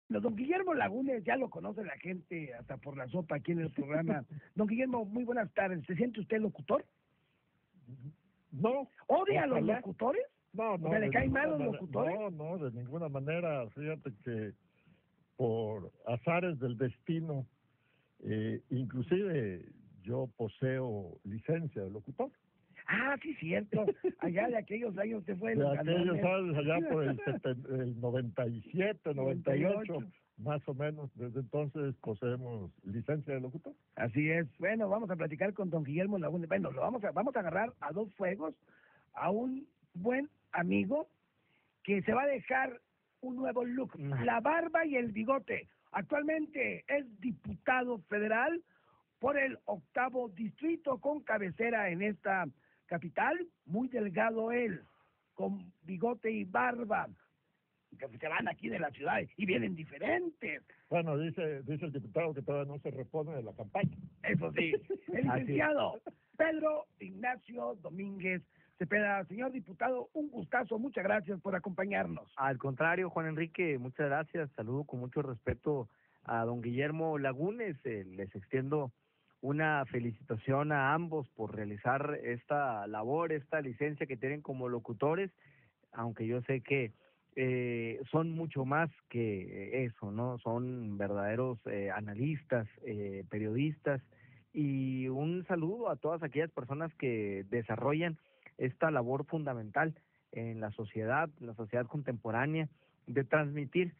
Don Guillermo Lagunes, ya lo conoce la gente hasta por la sopa aquí en el programa. Don Guillermo, muy buenas tardes. ¿Se siente usted locutor? No, ¿Odia a los ojalá. locutores? No, ¿O sea, le de caen mal ninguna los manera. locutores? No, de ninguna manera. Fíjate que por azares del destino, inclusive yo poseo licencia de locutor. Ah, sí, cierto. Allá de aquellos años usted fue de De los aquellos ganones. años, allá por el 97, 98, más o menos. Desde entonces poseemos licencia de locutor. Así es. Bueno, vamos a platicar con don Guillermo Lagunes. Bueno, vamos a agarrar a dos fuegos a un buen amigo que se va a dejar un nuevo look, la barba y el bigote. Actualmente es diputado federal por el 8º distrito con cabecera en esta capital, muy delgado él, con bigote y barba, que se van aquí de la ciudad y vienen diferentes. Bueno, dice el diputado que todavía no se repone de la campaña. Eso sí, el licenciado Pedro Ignacio Domínguez Cepeda. Señor diputado, un gustazo, muchas gracias por acompañarnos. Al contrario, Juan Enrique, muchas gracias. Saludo con mucho respeto a don Guillermo Lagunes. Les extiendo una felicitación a ambos por realizar esta labor, esta licencia que tienen como locutores, aunque yo sé que son mucho más que eso, ¿no? Son verdaderos analistas, periodistas, y un saludo a todas aquellas personas que desarrollan esta labor fundamental en la sociedad contemporánea, de transmitir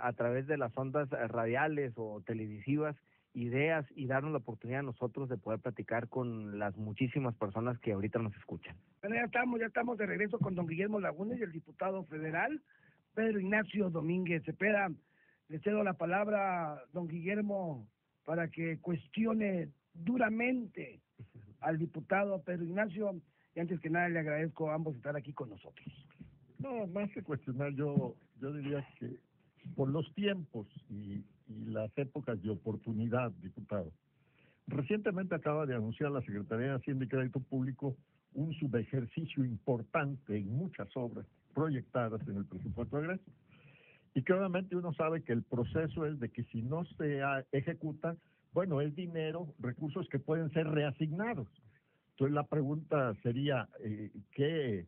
a través de las ondas radiales o televisivas ideas y darnos la oportunidad a nosotros de poder platicar con las muchísimas personas que ahorita nos escuchan. Bueno, ya estamos de regreso con don Guillermo Lagunes y el diputado federal Pedro Ignacio Domínguez Cepeda. Le cedo la palabra, don Guillermo, para que cuestione duramente al diputado Pedro Ignacio, y antes que nada le agradezco a ambos estar aquí con nosotros. No, más que cuestionar, yo diría que por los tiempos y las épocas de oportunidad, diputado. Recientemente acaba de anunciar la Secretaría de Hacienda y Crédito Público un subejercicio importante en muchas obras proyectadas en el presupuesto de egreso. Y que obviamente uno sabe que el proceso es de que si no se ejecutan, bueno, es dinero, recursos que pueden ser reasignados. Entonces la pregunta sería, ¿qué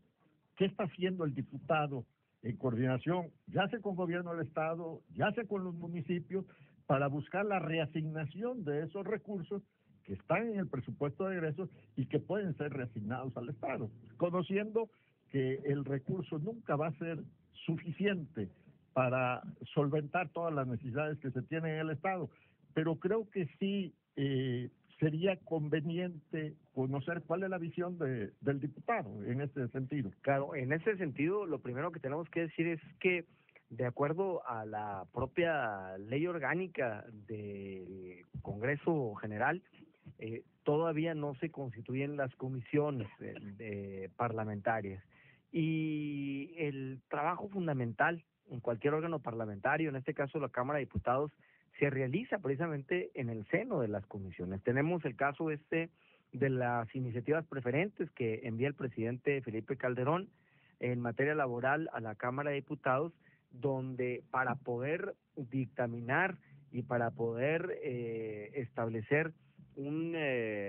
está haciendo el diputado en coordinación, ya sea con el gobierno del Estado, ya sea con los municipios, para buscar la reasignación de esos recursos que están en el presupuesto de egresos y que pueden ser reasignados al Estado, conociendo que el recurso nunca va a ser suficiente para solventar todas las necesidades que se tienen en el Estado, pero creo que sí sería conveniente conocer cuál es la visión del diputado en este sentido. Claro, en ese sentido, lo primero que tenemos que decir es que, de acuerdo a la propia ley orgánica del Congreso General, todavía no se constituyen las comisiones parlamentarias. Y el trabajo fundamental en cualquier órgano parlamentario, en este caso la Cámara de Diputados, se realiza precisamente en el seno de las comisiones. Tenemos el caso de las iniciativas preferentes que envía el presidente Felipe Calderón en materia laboral a la Cámara de Diputados, donde para poder dictaminar y para poder establecer un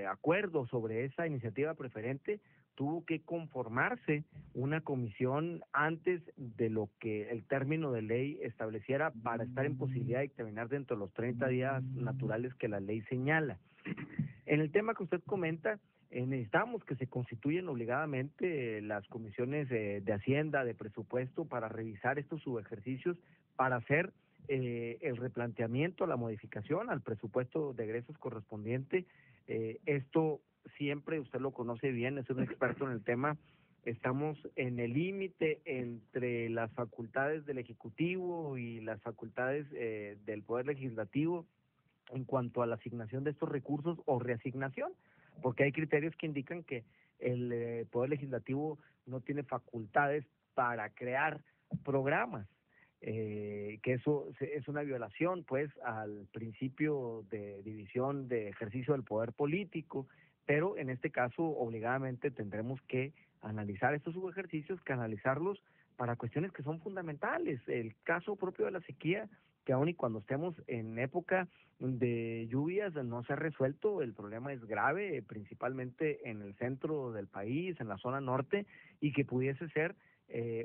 acuerdo sobre esa iniciativa preferente, tuvo que conformarse una comisión antes de lo que el término de ley estableciera para estar en posibilidad de dictaminar dentro de los 30 días naturales que la ley señala. En el tema que usted comenta, necesitamos que se constituyan obligadamente las comisiones de Hacienda, de presupuesto, para revisar estos subejercicios, para hacer el replanteamiento, la modificación al presupuesto de egresos correspondiente. Esto siempre, usted lo conoce bien, es un experto en el tema, estamos en el límite entre las facultades del Ejecutivo y las facultades del Poder Legislativo en cuanto a la asignación de estos recursos o reasignación, porque hay criterios que indican que el Poder Legislativo no tiene facultades para crear programas, que eso es una violación pues al principio de división de ejercicio del poder político, pero en este caso obligadamente tendremos que analizar estos subejercicios, canalizarlos para cuestiones que son fundamentales. El caso propio de la sequía que aun y cuando estemos en época de lluvias no se ha resuelto, el problema es grave, principalmente en el centro del país, en la zona norte, y que pudiese ser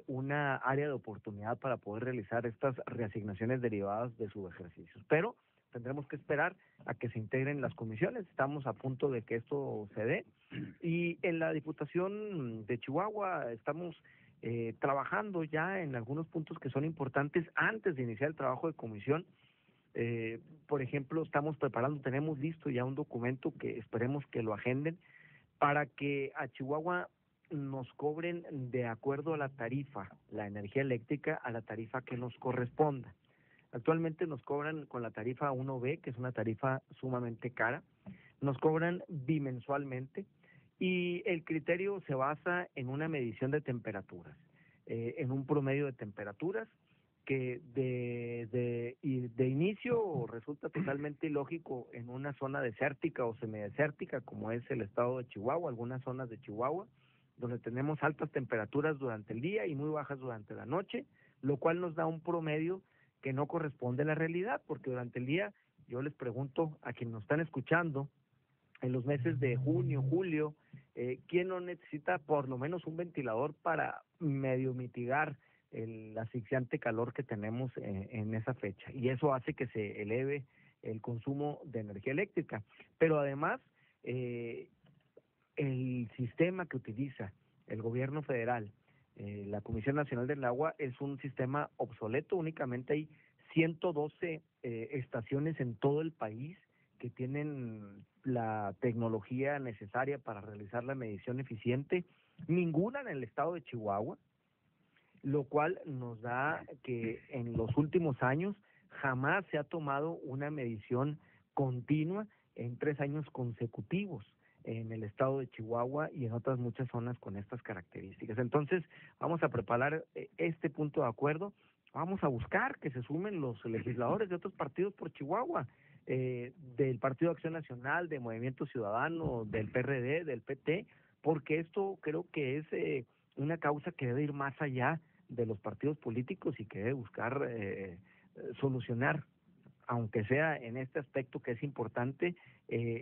una área de oportunidad para poder realizar estas reasignaciones derivadas de sus ejercicios. Pero tendremos que esperar a que se integren las comisiones, estamos a punto de que esto se dé, y en la Diputación de Chihuahua estamos trabajando ya en algunos puntos que son importantes antes de iniciar el trabajo de comisión. Por ejemplo, estamos preparando, tenemos listo ya un documento que esperemos que lo agenden para que a Chihuahua nos cobren de acuerdo a la tarifa, la energía eléctrica a la tarifa que nos corresponda. Actualmente nos cobran con la tarifa 1B, que es una tarifa sumamente cara, nos cobran bimensualmente y el criterio se basa en una medición de temperaturas, en un promedio de temperaturas que de inicio resulta totalmente ilógico en una zona desértica o semidesértica como es el estado de Chihuahua, algunas zonas de Chihuahua, donde tenemos altas temperaturas durante el día y muy bajas durante la noche, lo cual nos da un promedio que no corresponde a la realidad, porque durante el día yo les pregunto a quienes nos están escuchando, en los meses de junio, julio, ¿quién no necesita por lo menos un ventilador para medio mitigar el asfixiante calor que tenemos en esa fecha? Y eso hace que se eleve el consumo de energía eléctrica. Pero además, el sistema que utiliza el gobierno federal, la Comisión Nacional del Agua, es un sistema obsoleto. Únicamente hay 112 estaciones en todo el país que tienen la tecnología necesaria para realizar la medición eficiente, ninguna en el estado de Chihuahua, lo cual nos da que en los últimos años jamás se ha tomado una medición continua en 3 años consecutivos en el estado de Chihuahua y en otras muchas zonas con estas características. Entonces, vamos a preparar este punto de acuerdo, vamos a buscar que se sumen los legisladores de otros partidos por Chihuahua, del Partido de Acción Nacional, de Movimiento Ciudadano, del PRD, del PT, porque esto creo que es una causa que debe ir más allá de los partidos políticos y que debe buscar solucionar, aunque sea en este aspecto que es importante,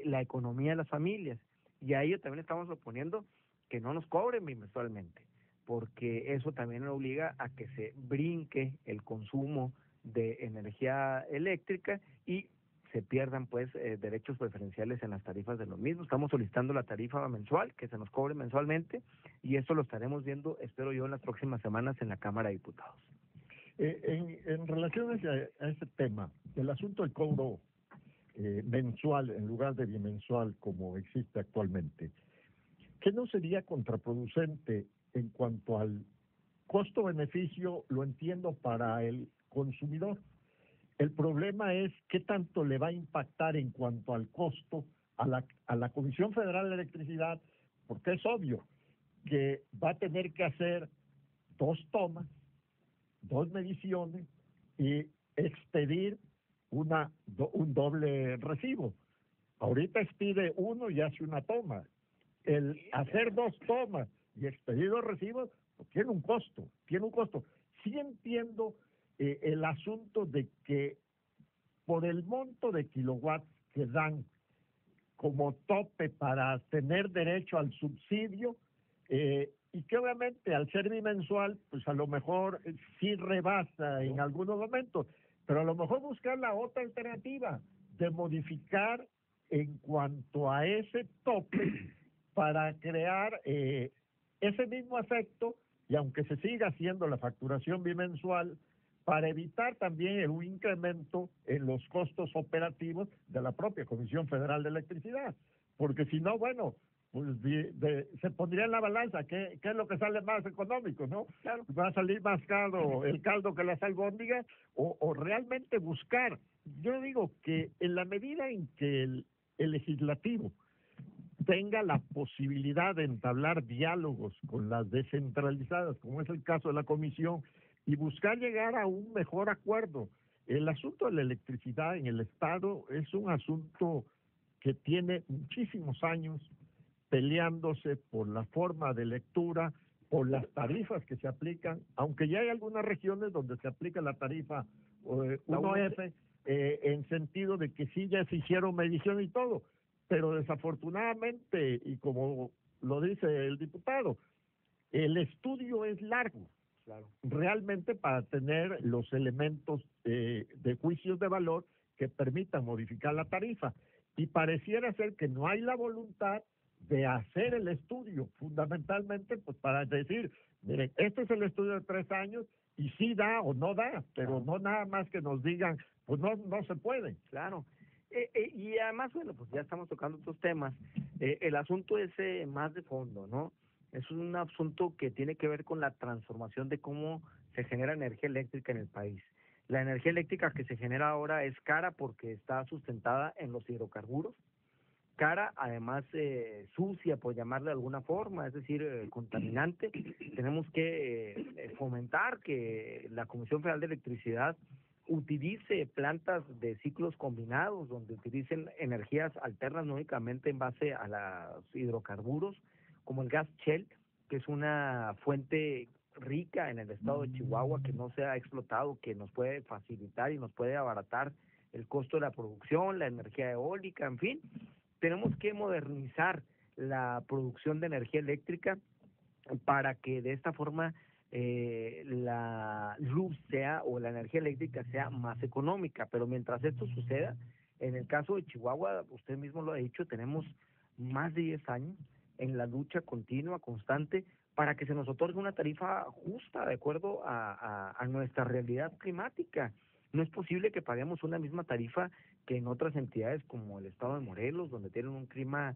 la economía de las familias. Y a ello también estamos proponiendo que no nos cobren bimensualmente, porque eso también obliga a que se brinque el consumo de energía eléctrica y se pierdan pues derechos preferenciales en las tarifas de los mismos. Estamos solicitando la tarifa mensual, que se nos cobre mensualmente, y esto lo estaremos viendo, espero yo, en las próximas semanas en la Cámara de Diputados. En relación a ese tema, el asunto del cobro mensual en lugar de bimensual como existe actualmente, ¿qué no sería contraproducente en cuanto al costo-beneficio? Lo entiendo para el consumidor. El problema es qué tanto le va a impactar en cuanto al costo a la Comisión Federal de Electricidad, porque es obvio que va a tener que hacer 2 tomas, 2 mediciones y expedir un doble recibo. Ahorita expide uno y hace una toma. El hacer 2 tomas y expedir 2 recibos pues, tiene un costo. Sí entiendo el asunto de que por el monto de kilowatts que dan como tope para tener derecho al subsidio, y que obviamente al ser bimensual, pues a lo mejor sí rebasa en algunos momentos, pero a lo mejor buscar la otra alternativa de modificar en cuanto a ese tope para crear ese mismo efecto, y aunque se siga haciendo la facturación bimensual, para evitar también un incremento en los costos operativos de la propia Comisión Federal de Electricidad, porque si no, bueno, pues se pondría en la balanza qué es lo que sale más económico, ¿no? Claro. Va a salir más caro el caldo que las albóndigas, o realmente buscar. Yo digo que en la medida en que el legislativo tenga la posibilidad de entablar diálogos con las descentralizadas, como es el caso de la comisión, y buscar llegar a un mejor acuerdo. El asunto de la electricidad en el Estado es un asunto que tiene muchísimos años peleándose por la forma de lectura, por las tarifas que se aplican, aunque ya hay algunas regiones donde se aplica la tarifa La 1F, en sentido de que sí ya se hicieron medición y todo, pero desafortunadamente, y como lo dice el diputado, el estudio es largo, Claro. realmente para tener los elementos de juicios de valor que permitan modificar la tarifa. Y pareciera ser que no hay la voluntad de hacer el estudio, fundamentalmente pues para decir, miren, este es el estudio de 3 años y sí da o no da, pero no nada más que nos digan, pues no se puede. Claro. Y además, bueno, pues ya estamos tocando otros temas. El asunto es más de fondo, ¿no? Es un asunto que tiene que ver con la transformación de cómo se genera energía eléctrica en el país. La energía eléctrica que se genera ahora es cara porque está sustentada en los hidrocarburos, cara, además sucia, por llamarle de alguna forma, es decir, contaminante. Tenemos que fomentar que la Comisión Federal de Electricidad utilice plantas de ciclos combinados, donde utilicen energías alternas, no únicamente en base a los hidrocarburos, como el gas Shell, que es una fuente rica en el estado de Chihuahua, que no se ha explotado, que nos puede facilitar y nos puede abaratar el costo de la producción, la energía eólica, en fin. Tenemos que modernizar la producción de energía eléctrica para que de esta forma la luz sea o la energía eléctrica sea más económica. Pero mientras esto suceda, en el caso de Chihuahua, usted mismo lo ha dicho, tenemos más de 10 años en la lucha continua, constante, para que se nos otorgue una tarifa justa de acuerdo a nuestra realidad climática. No es posible que paguemos una misma tarifa que en otras entidades como el estado de Morelos, donde tienen un clima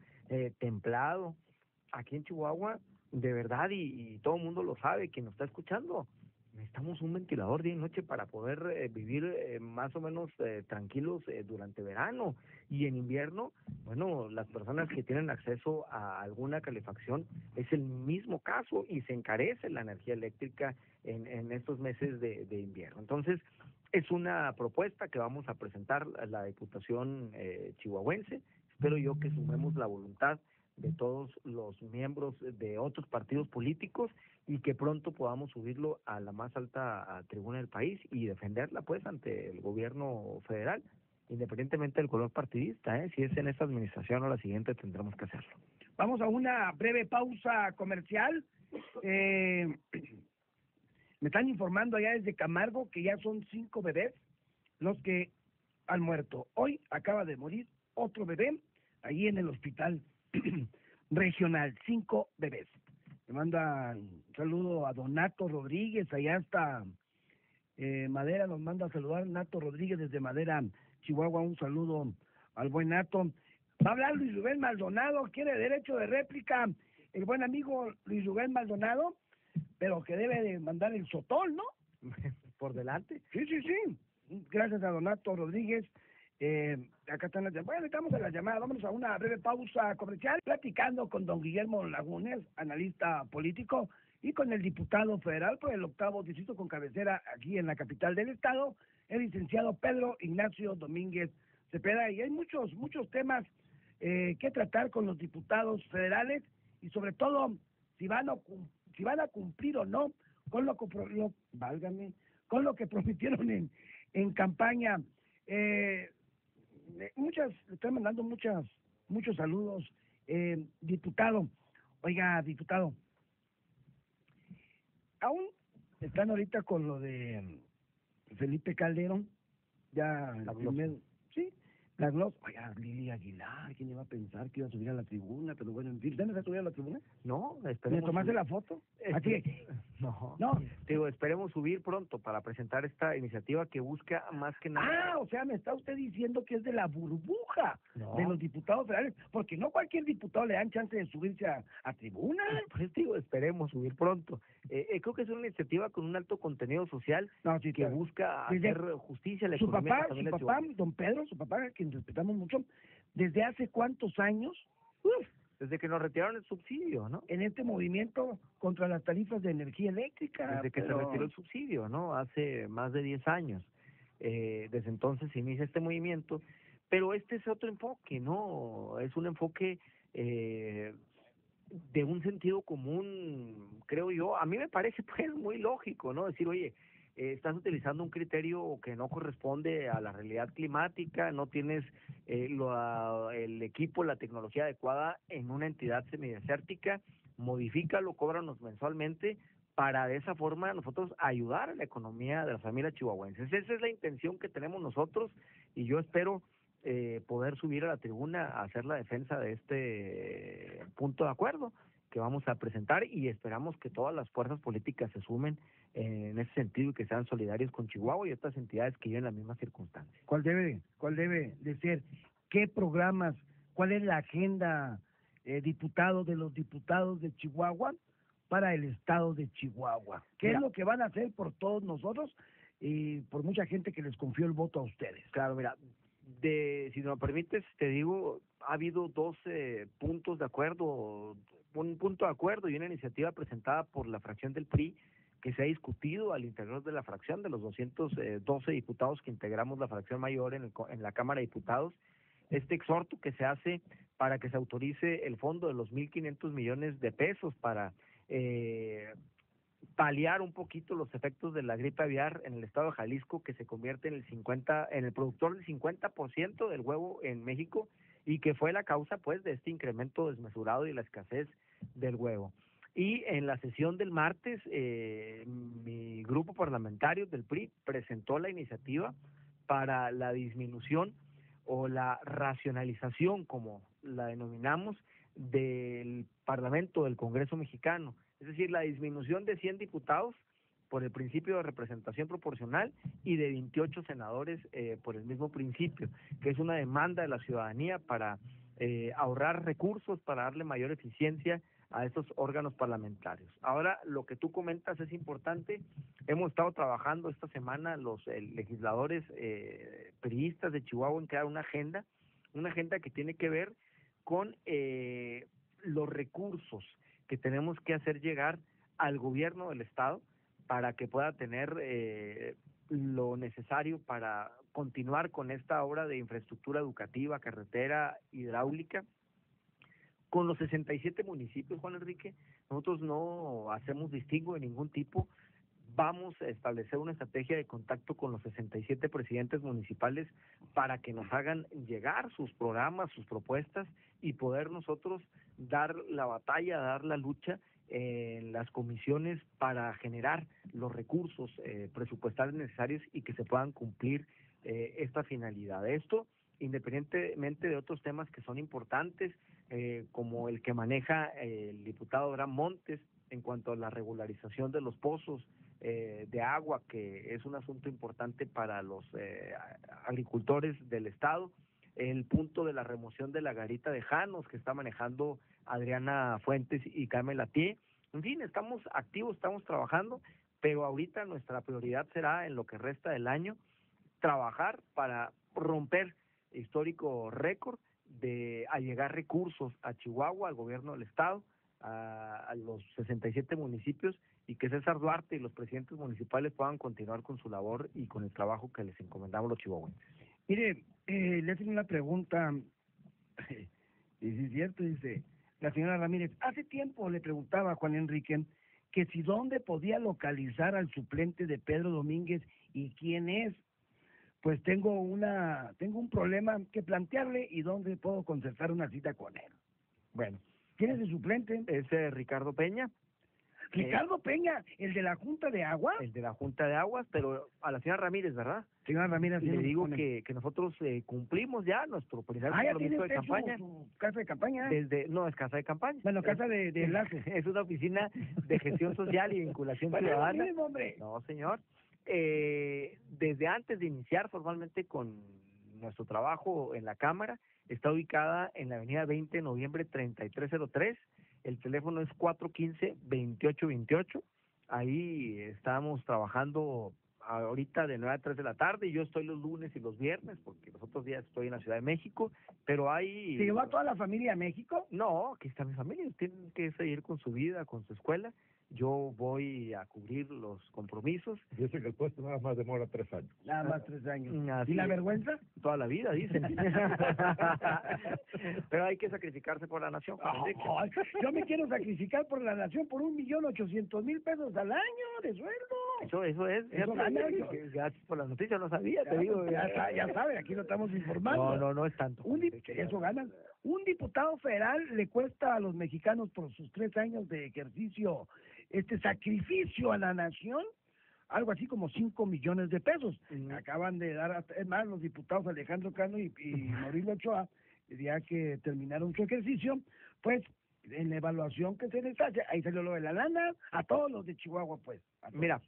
templado. Aquí en Chihuahua, de verdad, y todo el mundo lo sabe, quien nos está escuchando, necesitamos un ventilador día y noche para poder vivir más o menos tranquilos durante verano. Y en invierno, bueno, las personas que tienen acceso a alguna calefacción es el mismo caso y se encarece la energía eléctrica en estos meses de invierno. Entonces, es una propuesta que vamos a presentar a la Diputación chihuahuense. Espero yo que sumemos la voluntad de todos los miembros de otros partidos políticos y que pronto podamos subirlo a la más alta tribuna del país y defenderla pues ante el gobierno federal, independientemente del color partidista, si es en esta administración o la siguiente tendremos que hacerlo. Vamos a una breve pausa comercial. Me están informando allá desde Camargo que ya son 5 bebés los que han muerto. Hoy acaba de morir otro bebé allí en el hospital regional, 5 bebés. Me manda un saludo a don Nato Rodríguez, allá hasta Madera, nos manda a saludar Nato Rodríguez desde Madera, Chihuahua, un saludo al buen Nato. Va a hablar Luis Rubén Maldonado, quiere derecho de réplica el buen amigo Luis Rubén Maldonado, pero que debe de mandar el sotol, ¿no? Por delante. Sí, sí, sí. Gracias a Donato Rodríguez. Acá están las llamadas. Bueno, estamos en la llamada. Vámonos a una breve pausa comercial, platicando con don Guillermo Lagunes, analista político, y con el diputado federal por el 8º distrito con cabecera aquí en la capital del estado, el licenciado Pedro Ignacio Domínguez Cepeda. Y hay muchos temas que tratar con los diputados federales y sobre todo si van a cumplir o no con con lo que prometieron en campaña. Están mandando muchos saludos, diputado. Oiga, diputado, aún están ahorita con lo de Felipe Calderón, ya La el primer, sí, la glosa. Oiga, Lili Aguilar, ¿quién iba a pensar que iba a subir a la tribuna? Pero bueno, en fin, ¿usted no se subió a la tribuna? No, ¿Le esperemos. tomaste la foto? Aquí. No, digo, esperemos subir pronto para presentar esta iniciativa que busca más que nada. O sea, me está usted diciendo que es de la burbuja de los diputados federales, porque no cualquier diputado le dan chance de subirse a tribuna. Pues digo, esperemos subir pronto. Creo que es una iniciativa con un alto contenido social que busca hacer justicia a la economía. Su papá, don Pedro, su papá, a quien respetamos mucho, ¿desde hace cuántos años? Desde que nos retiraron el subsidio, ¿no? En este movimiento contra las tarifas de energía eléctrica. Desde que se retiró el subsidio, ¿no? Hace más de 10 años. Desde entonces se inicia este movimiento, pero este es otro enfoque, ¿no? Es un enfoque de un sentido común, creo yo. A mí me parece pues muy lógico, ¿no? Decir, oye, estás utilizando un criterio que no corresponde a la realidad climática, no tienes el equipo, la tecnología adecuada en una entidad semidesértica, modifícalo, cóbranos mensualmente, para de esa forma nosotros ayudar a la economía de las familias chihuahuenses. Esa es la intención que tenemos nosotros, y yo espero poder subir a la tribuna a hacer la defensa de este punto de acuerdo que vamos a presentar, y esperamos que todas las fuerzas políticas se sumen en ese sentido y que sean solidarios con Chihuahua y otras entidades que viven las mismas circunstancias. ¿Cuál debe de ser? ¿Qué programas? ¿Cuál es la agenda, diputado, de los diputados de Chihuahua para el estado de Chihuahua? ¿Qué Mira, es lo que van a hacer por todos nosotros y por mucha gente que les confió el voto a ustedes? Claro, mira, si me permites, te digo, ha habido 12 puntos de acuerdo, un punto de acuerdo y una iniciativa presentada por la fracción del PRI que se ha discutido al interior de la fracción, de los 212 diputados que integramos la fracción mayor en la Cámara de Diputados. Este exhorto que se hace para que se autorice el fondo de los 1.500 millones de pesos para paliar un poquito los efectos de la gripe aviar en el estado de Jalisco, que se convierte en el productor del 50% del huevo en México, y que fue la causa pues de este incremento desmesurado y la escasez del huevo. Y en la sesión del martes, mi grupo parlamentario del PRI presentó la iniciativa para la disminución o la racionalización, como la denominamos, del Parlamento, del Congreso mexicano. Es decir, la disminución de 100 diputados por el principio de representación proporcional y de 28 senadores por el mismo principio, que es una demanda de la ciudadanía para ahorrar recursos, para darle mayor eficiencia a estos órganos parlamentarios. Ahora, lo que tú comentas es importante. Hemos estado trabajando esta semana los legisladores priistas de Chihuahua en crear una agenda que tiene que ver con los recursos que tenemos que hacer llegar al gobierno del estado para que pueda tener lo necesario para continuar con esta obra de infraestructura educativa, carretera, hidráulica. Con los 67 municipios, Juan Enrique, nosotros no hacemos distingo de ningún tipo. Vamos a establecer una estrategia de contacto con los 67 presidentes municipales para que nos hagan llegar sus programas, sus propuestas, y poder nosotros dar la batalla, dar la lucha en las comisiones para generar los recursos presupuestales necesarios y que se puedan cumplir esta finalidad. Esto, independientemente de otros temas que son importantes, como el que maneja el diputado Abraham Montes en cuanto a la regularización de los pozos de agua, que es un asunto importante para los agricultores del estado, el punto de la remoción de la garita de Janos que está manejando Adriana Fuentes y Carmen Latié. En fin, estamos activos, estamos trabajando, pero ahorita nuestra prioridad será, en lo que resta del año, trabajar para romper histórico récord de allegar recursos a Chihuahua, al gobierno del estado, a los 67 municipios, y que César Duarte y los presidentes municipales puedan continuar con su labor y con el trabajo que les encomendamos los chihuahuenses. Mire, le hacen una pregunta, y si es cierto, dice la señora Ramírez. Hace tiempo le preguntaba a Juan Enrique que si dónde podía localizar al suplente de Pedro Domínguez y quién es. Pues tengo un problema que plantearle y dónde puedo concertar una cita con él. Bueno, ¿Quién es el suplente? es Ricardo Peña. Ricardo Peña, el de la Junta de Agua. El de la Junta de Aguas, pero a la señora Ramírez, ¿verdad? Señora Ramírez, le digo que nosotros cumplimos ya nuestro primer compromiso de campaña. Su casa de campaña. No es casa de campaña. Bueno, casa de enlace. Es una oficina de gestión social y vinculación ciudadana. Mismo, hombre. No, señor. Desde antes de iniciar formalmente con nuestro trabajo en la Cámara, está ubicada en la avenida 20 de noviembre 3303. El teléfono es 415-2828. Ahí estamos trabajando ahorita de 9 a 3 de la tarde, y yo estoy los lunes y los viernes, porque los otros días estoy en la Ciudad de México, pero ahí... ¿Se llevó a toda la familia a México? No, aquí está mi familia, tienen que seguir con su vida, con su escuela, yo voy a cubrir los compromisos. Dice que el puesto nada más demora 3 años. Nada más 3 años. Así ¿Y la es. vergüenza? Toda la vida, dicen. Pero hay que sacrificarse por la nación, Juan Enrique. Ay, yo me quiero sacrificar por la nación por 1.800.000 pesos al año de sueldo. Eso es. Eso fíjate, gana, gracias por la noticia, no sabía, te digo. Ya sabe, aquí lo estamos informando. No es tanto. Eso ganan. Un diputado federal le cuesta a los mexicanos por sus 3 años de ejercicio sacrificio a la nación algo así como 5 millones de pesos. Acaban de dar, es más, los diputados Alejandro Cano y Mauricio Ochoa, ya que terminaron su ejercicio, pues en la evaluación que se les hace, ahí salió lo de la lana a todos los de Chihuahua, pues. Mira,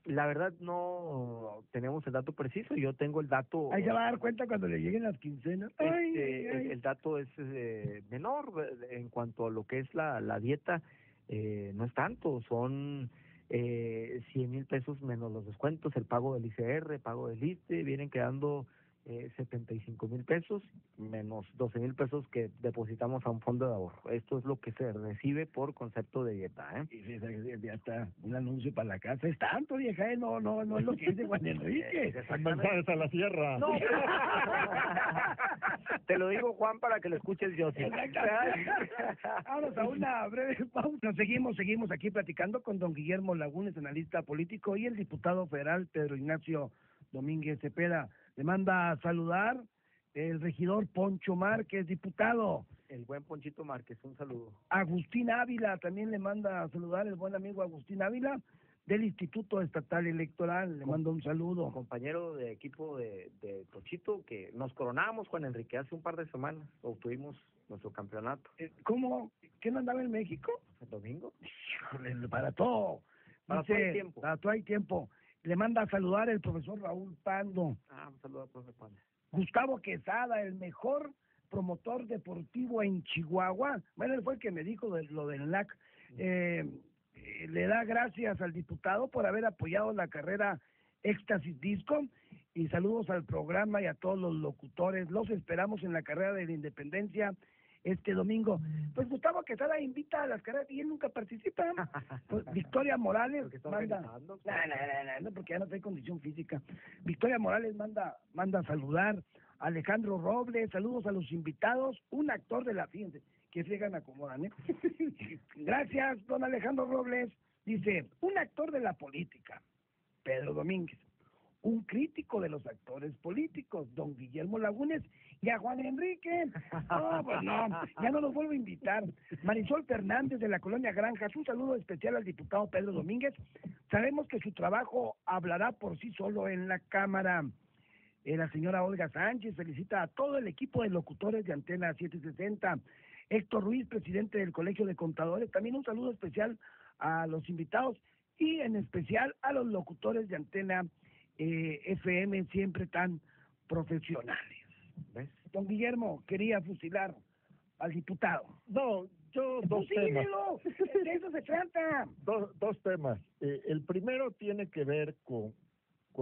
la verdad no tenemos el dato preciso, yo tengo el dato. Ahí se va a dar cuenta cuando le lleguen las quincenas. El dato es menor en cuanto a lo que es la dieta, no es tanto, son 100,000 pesos menos los descuentos, el pago del ICR, pago del ISSSTE, vienen quedando 75,000 pesos menos 12,000 pesos que depositamos a un fondo de ahorro. Esto es lo que se recibe por concepto de dieta, Y ya está un anuncio para la casa. Es tanto, vieja, no es lo que dice Juan Enrique. Mensajes a la sierra. No, te lo digo, Juan, para que lo escuches yo. Sí. Vamos a una breve pausa. Nos seguimos aquí platicando con don Guillermo Lagunes, analista político, y el diputado federal Pedro Ignacio Domínguez Cepeda. Le manda a saludar el regidor Poncho Márquez, diputado. El buen Ponchito Márquez, un saludo. Agustín Ávila también le manda a saludar el buen amigo Agustín Ávila del Instituto Estatal Electoral. Le mando un saludo. Compañero de equipo de Ponchito, que nos coronamos, Juan Enrique, hace un par de semanas obtuvimos nuestro campeonato. ¿Cómo? ¿Quién andaba en México? ¿El domingo? Híjole, para todo. Para todo el tiempo. Para todo el tiempo. Le manda a saludar el profesor Raúl Pando. Un saludo al profesor Pando. Gustavo Quesada, el mejor promotor deportivo en Chihuahua. Bueno, él fue el que me dijo lo del LAC. Le da gracias al diputado por haber apoyado la carrera Éxtasis Disco y saludos al programa y a todos los locutores. Los esperamos en la carrera de la Independencia este domingo. Pues Gustavo Quesada invita a las carreras y él nunca participa. Pues, Victoria Morales manda, no, porque ya no tiene condición física. Victoria Morales manda a saludar a Alejandro Robles, saludos a los invitados, un actor de la fíjense, que friegan acomodan, Gracias, don Alejandro Robles. Dice, un actor de la política, Pedro Domínguez. Un crítico de los actores políticos, don Guillermo Lagunes, y a Juan Enrique. No, pues no, ya no los vuelvo a invitar. Marisol Fernández de la Colonia Granjas, un saludo especial al diputado Pedro Domínguez. Sabemos que su trabajo hablará por sí solo en la Cámara. La señora Olga Sánchez felicita a todo el equipo de locutores de Antena 760. Héctor Ruiz, presidente del Colegio de Contadores, también un saludo especial a los invitados y en especial a los locutores de Antena FM, siempre tan profesionales. ¿Ves? Don Guillermo quería fusilar al diputado. No, yo dos temas. De eso se trata. Dos temas. El primero tiene que ver con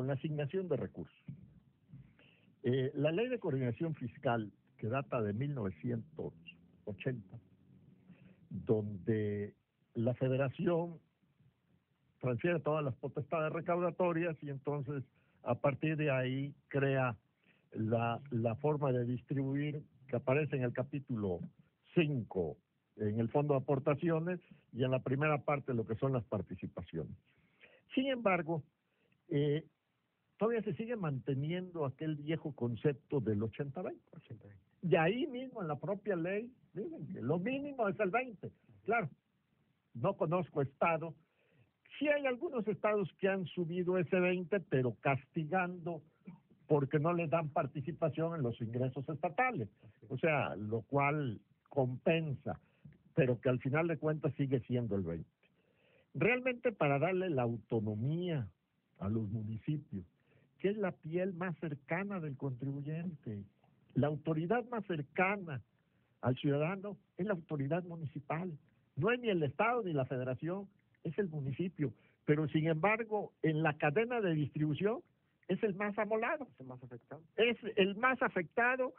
la asignación de recursos. La ley de coordinación fiscal, que data de 1980, donde la federación transfiere todas las potestades recaudatorias y entonces a partir de ahí crea la forma de distribuir que aparece en el capítulo 5 en el fondo de aportaciones y en la primera parte lo que son las participaciones. Sin embargo, todavía se sigue manteniendo aquel viejo concepto del 80-20. Y ahí mismo en la propia ley dicen que lo mínimo es el 20. Claro, no conozco estado. Sí hay algunos estados que han subido ese 20, pero castigando porque no les dan participación en los ingresos estatales. O sea, lo cual compensa, pero que al final de cuentas sigue siendo el 20. Realmente para darle la autonomía a los municipios, que es la piel más cercana del contribuyente, la autoridad más cercana al ciudadano es la autoridad municipal. No es ni el Estado ni la Federación, es el municipio. Pero sin embargo, en la cadena de distribución es el más amolado. Es el más afectado. Es el más afectado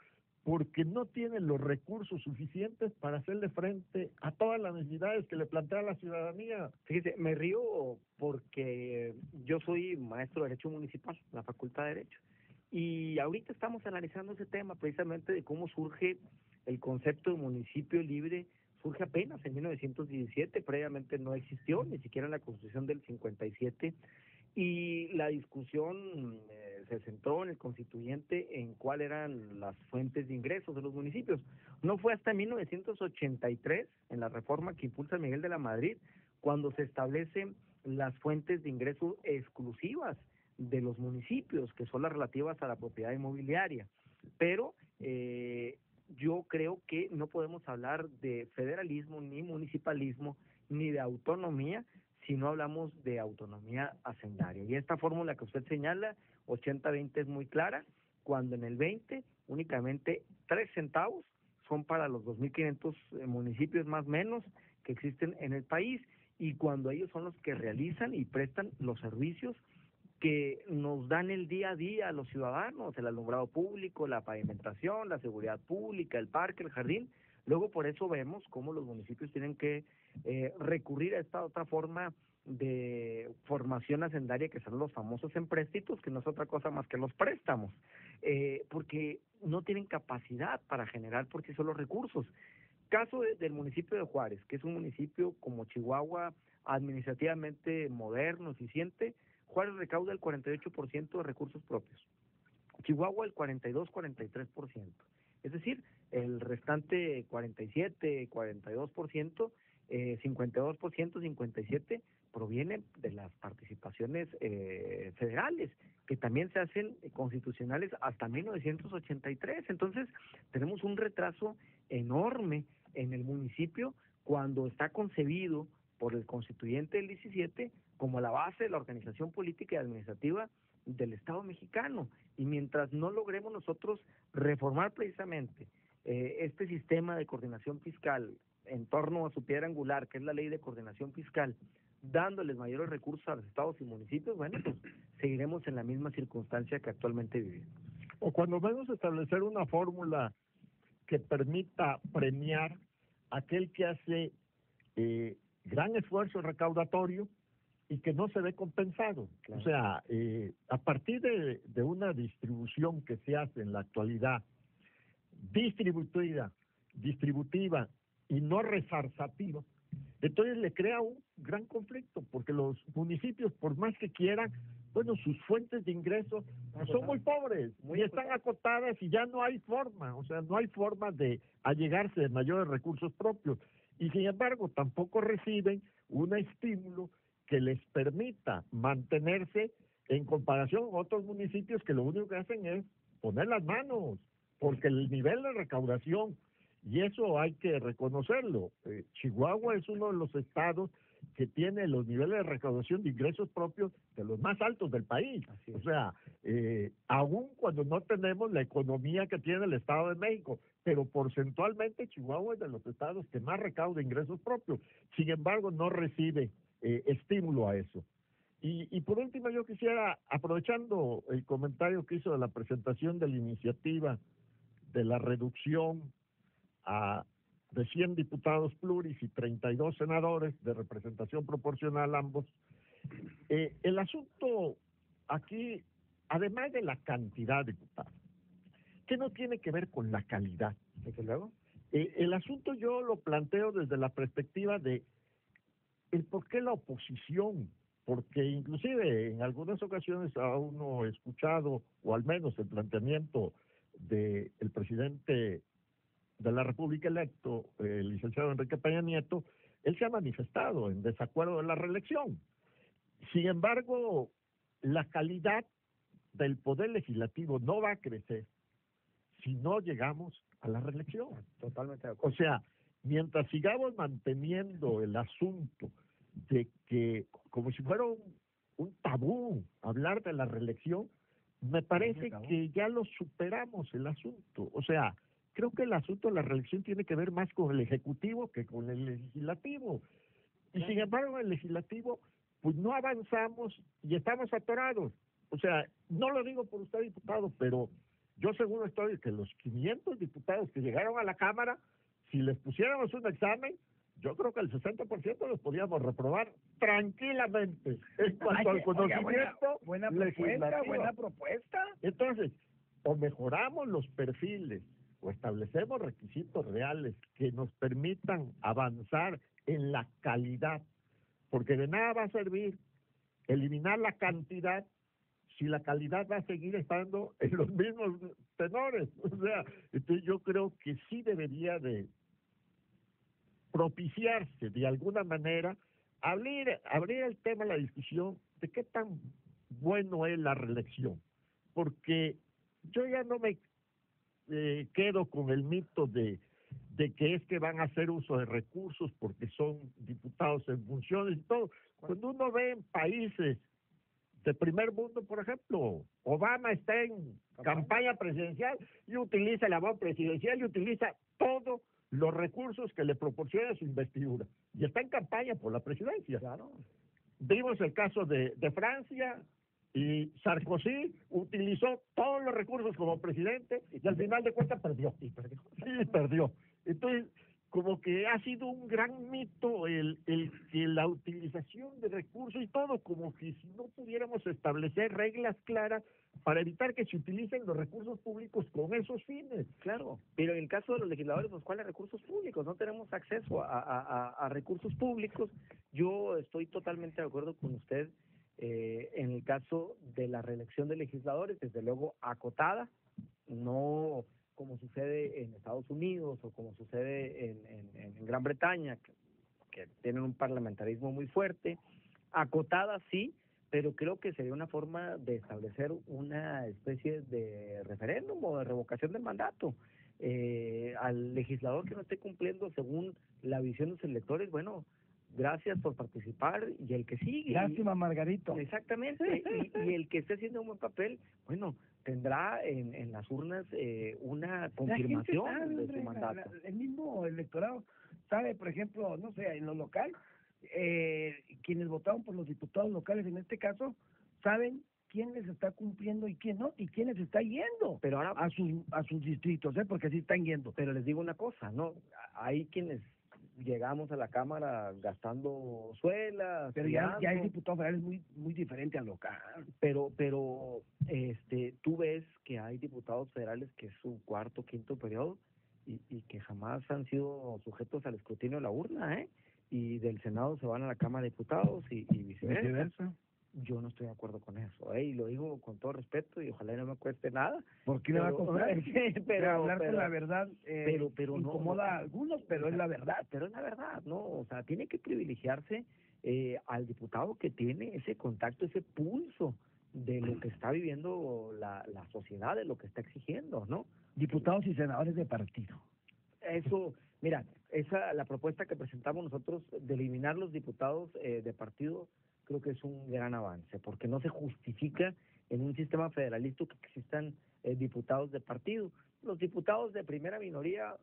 porque no tiene los recursos suficientes para hacerle frente a todas las necesidades que le plantea la ciudadanía. Fíjese, me río porque yo soy maestro de Derecho Municipal en la Facultad de Derecho. Y ahorita estamos analizando ese tema precisamente de cómo surge el concepto de municipio libre. Surge apenas en 1917, previamente no existió, ni siquiera en la Constitución del 57, y la discusión se centró en el constituyente en cuáles eran las fuentes de ingresos de los municipios. No fue hasta 1983, en la reforma que impulsa Miguel de la Madrid, cuando se establecen las fuentes de ingresos exclusivas de los municipios, que son las relativas a la propiedad inmobiliaria. Pero yo creo que no podemos hablar de federalismo, ni municipalismo, ni de autonomía, si no hablamos de autonomía hacendaria. Y esta fórmula que usted señala, 80-20, es muy clara, cuando en el 20 únicamente 3 centavos son para los 2.500 municipios más o menos que existen en el país, y cuando ellos son los que realizan y prestan los servicios que nos dan el día a día a los ciudadanos, el alumbrado público, la pavimentación, la seguridad pública, el parque, el jardín. Luego por eso vemos cómo los municipios tienen que recurrir a esta otra forma de formación hacendaria, que son los famosos empréstitos, que no es otra cosa más que los préstamos, porque no tienen capacidad para generar por sí solos recursos. Caso del municipio de Juárez, que es un municipio como Chihuahua, administrativamente moderno, eficiente. Juárez recauda el 48% de recursos propios, Chihuahua el 42-43%. Es decir, el restante 47, 42%, 52%, 57% proviene de las participaciones federales, que también se hacen constitucionales hasta 1983. Entonces, tenemos un retraso enorme en el municipio cuando está concebido por el constituyente del 17 como la base de la organización política y administrativa del Estado mexicano. Y mientras no logremos nosotros reformar precisamente este sistema de coordinación fiscal en torno a su piedra angular, que es la ley de coordinación fiscal, dándoles mayores recursos a los estados y municipios, bueno, pues seguiremos en la misma circunstancia que actualmente vivimos. O cuando vamos a establecer una fórmula que permita premiar a aquel que hace gran esfuerzo recaudatorio y que no se ve compensado. Claro. O sea, a partir de una distribución que se hace en la actualidad, distributiva y no resarzativa, entonces le crea un gran conflicto, porque los municipios, por más que quieran, bueno, sus fuentes de ingresos son muy pobres y están acotadas y ya no hay forma, o sea, no hay forma de allegarse de mayores recursos propios, y sin embargo tampoco reciben un estímulo que les permita mantenerse en comparación con otros municipios que lo único que hacen es poner las manos, porque el nivel de recaudación, y eso hay que reconocerlo, Chihuahua es uno de los estados que tiene los niveles de recaudación de ingresos propios de los más altos del país. O sea, aún cuando no tenemos la economía que tiene el Estado de México, pero porcentualmente Chihuahua es de los estados que más recauda ingresos propios. Sin embargo, no recibe estímulo a eso. Y por último, yo quisiera, aprovechando el comentario que hizo de la presentación de la iniciativa de la reducción de 100 diputados pluris y 32 senadores de representación proporcional ambos, el asunto aquí, además de la cantidad de diputados, que no tiene que ver con la calidad, desde luego, el asunto yo lo planteo desde la perspectiva de el por qué la oposición, porque inclusive en algunas ocasiones a uno escuchado, o al menos el planteamiento del presidente de la República electo, el licenciado Enrique Peña Nieto, él se ha manifestado en desacuerdo de la reelección. Sin embargo, la calidad del poder legislativo no va a crecer si no llegamos a la reelección. Totalmente de acuerdo. O sea, mientras sigamos manteniendo el asunto de que, como si fuera un tabú hablar de la reelección, me parece que ya lo superamos el asunto. O sea, creo que el asunto de la reelección tiene que ver más con el Ejecutivo que con el Legislativo. Y sin embargo, en el Legislativo, pues no avanzamos y estamos atorados. O sea, no lo digo por usted, diputado, pero Yo seguro estoy que los 500 diputados que llegaron a la Cámara, si les pusiéramos un examen, yo creo que el 60% los podíamos reprobar tranquilamente en cuanto al conocimiento legislativo. Buena propuesta. Entonces, o mejoramos los perfiles o establecemos requisitos reales que nos permitan avanzar en la calidad, porque de nada va a servir eliminar la cantidad si la calidad va a seguir estando en los mismos tenores. O sea, entonces yo creo que sí debería de propiciarse de alguna manera, abrir el tema, la discusión de qué tan bueno es la reelección, porque yo ya no me quedo con el mito de que es que van a hacer uso de recursos porque son diputados en funciones y todo. Cuando uno ve en países de primer mundo, por ejemplo, Obama está en campaña presidencial y utiliza el aval presidencial y utiliza todos los recursos que le proporciona su investidura. Y está en campaña por la presidencia. Claro. Vimos el caso de Francia, y Sarkozy utilizó todos los recursos como presidente y al final de cuentas perdió. Sí, perdió. Entonces, como que ha sido un gran mito el que la utilización de recursos y todo, como que si no pudiéramos establecer reglas claras para evitar que se utilicen los recursos públicos con esos fines. Claro, pero en el caso de los legisladores, pues ¿cuáles recursos públicos? No tenemos acceso a recursos públicos. Yo estoy totalmente de acuerdo con usted en el caso de la reelección de legisladores, desde luego acotada, no como sucede en Estados Unidos o como sucede en Gran Bretaña, que tienen un parlamentarismo muy fuerte, acotada sí, pero creo que sería una forma de establecer una especie de referéndum o de revocación del mandato. Al legislador que no esté cumpliendo según la visión de los electores, bueno, gracias por participar, y el que sigue. Lástima, Margarito. Exactamente, y el que esté haciendo un buen papel, bueno, tendrá en las urnas una confirmación de su mandato. El mismo electorado sabe, por ejemplo, no sé, en lo local, quienes votaron por los diputados locales, en este caso, saben quién les está cumpliendo y quién no, y quién les está yendo pero ahora a sus distritos, porque así están yendo. Pero les digo una cosa, ¿no? Hay quienes llegamos a la Cámara gastando suelas, pero ya el diputado federal es muy diferente al local. Pero tú ves que hay diputados federales que es su cuarto, quinto periodo y que jamás han sido sujetos al escrutinio de la urna, y del Senado se van a la Cámara de Diputados y viceversa. Yo no estoy de acuerdo con eso, y lo digo con todo respeto y ojalá no me cueste nada. ¿Por qué le va a costar? pero hablar con la verdad pero incomoda a algunos, pero es la verdad. Pero es la verdad, ¿no? O sea, tiene que privilegiarse al diputado que tiene ese contacto, ese pulso de lo que está viviendo la sociedad, de lo que está exigiendo, ¿no? Diputados y senadores de partido. Eso, mira, la propuesta que presentamos nosotros de eliminar los diputados de partido, creo que es un gran avance, porque no se justifica en un sistema federalista que existan diputados de partido. Los diputados de primera minoría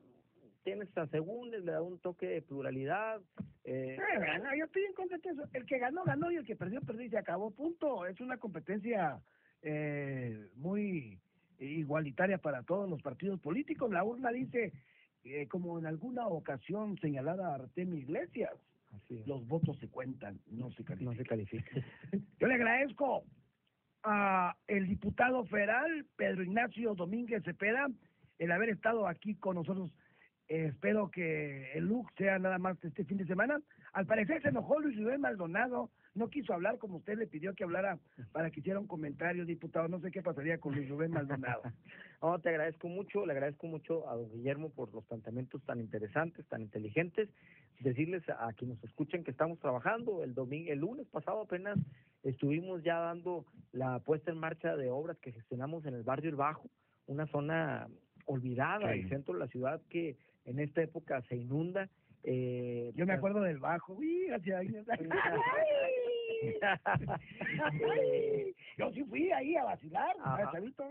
tienen hasta segundos, le da un toque de pluralidad. No, yo estoy en contra de eso. El que ganó, ganó, y el que perdió, perdió y se acabó, punto. Es una competencia muy igualitaria para todos los partidos políticos. La urna dice, como en alguna ocasión señalada Artemio Iglesias, los votos se cuentan, no se califican. No se califican. Yo le agradezco a el diputado federal Pedro Ignacio Domínguez Cepeda el haber estado aquí con nosotros. Espero que el look sea nada más este fin de semana. Al parecer se enojó Luis Rubén Maldonado, no quiso hablar como usted le pidió que hablara para que hiciera un comentario, diputado. No sé qué pasaría con Luis Rubén Maldonado. No, te agradezco mucho, le agradezco mucho a don Guillermo por los planteamientos tan interesantes, tan inteligentes. Decirles a quienes nos escuchan que estamos trabajando. El lunes pasado apenas estuvimos ya dando la puesta en marcha de obras que gestionamos en el barrio El Bajo, una zona olvidada del centro de la ciudad que en esta época se inunda. Yo me acuerdo del Bajo. Yo sí fui ahí a vacilar, chavito.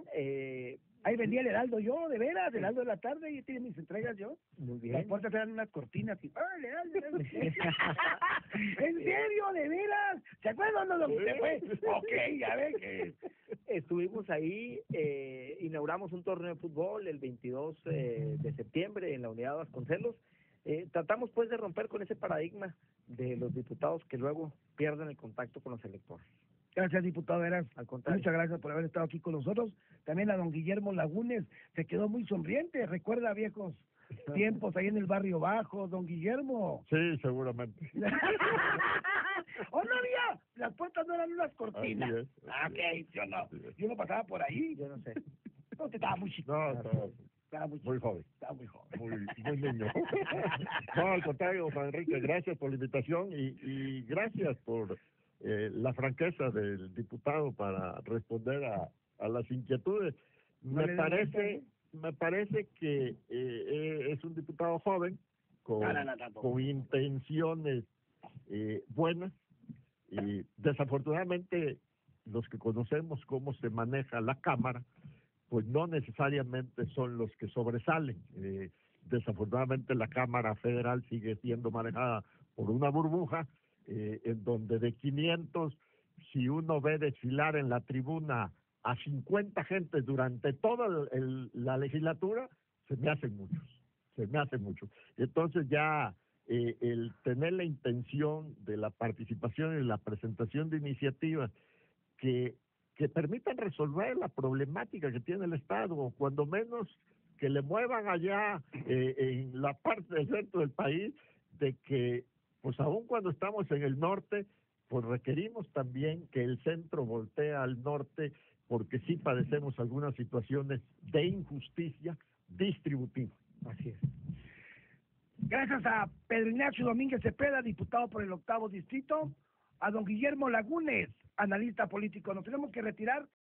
Ahí vendía el Heraldo yo, de veras, el Heraldo de la tarde, y tenía mis entregas yo. Muy Las bien. puertas eran unas cortinas y ¡ah, el Heraldo, Heraldo! ¿En serio? ¿De veras? ¿Se acuerdan de lo que se fue? Ok, ya ve que... Estuvimos ahí, inauguramos un torneo de fútbol el 22 de septiembre en la unidad Vasconcelos. Tratamos pues de romper con ese paradigma de los diputados que luego pierden el contacto con los electores. Gracias, diputado Veras. Al contrario. Muchas gracias por haber estado aquí con nosotros. También a don Guillermo Lagunes, se quedó muy sonriente. Recuerda viejos tiempos ahí en el Barrio Bajo, don Guillermo. Sí, seguramente. ¿O no había? Las puertas no eran unas cortinas. Así es, Ah, ok, yo no. así es. Yo no pasaba por ahí. Yo no sé. No, te estaba muy chico. No, estaba Estaba muy chico. muy joven. Estaba muy joven. Muy niño. No, al contrario, Juan Enrique, gracias por la invitación y gracias por la franqueza del diputado para responder a las inquietudes. No le Me parece que es un diputado joven con, tampoco. con intenciones buenas y desafortunadamente los que conocemos cómo se maneja la Cámara pues no necesariamente son los que sobresalen. Desafortunadamente la Cámara Federal sigue siendo manejada por una burbuja en donde de 500, si uno ve desfilar en la tribuna a 50 gentes durante toda la legislatura, se me hacen muchos. Entonces ya el tener la intención de la participación y la presentación de iniciativas que permitan resolver la problemática que tiene el Estado, o cuando menos que le muevan allá en la parte del centro del país, de que, pues aun cuando estamos en el norte, pues requerimos también que el centro voltee al norte, porque sí padecemos algunas situaciones de injusticia distributiva. Así es. Gracias a Pedro Ignacio Domínguez Cepeda, diputado por el 8º distrito, a don Guillermo Lagunes, analista político. Nos tenemos que retirar.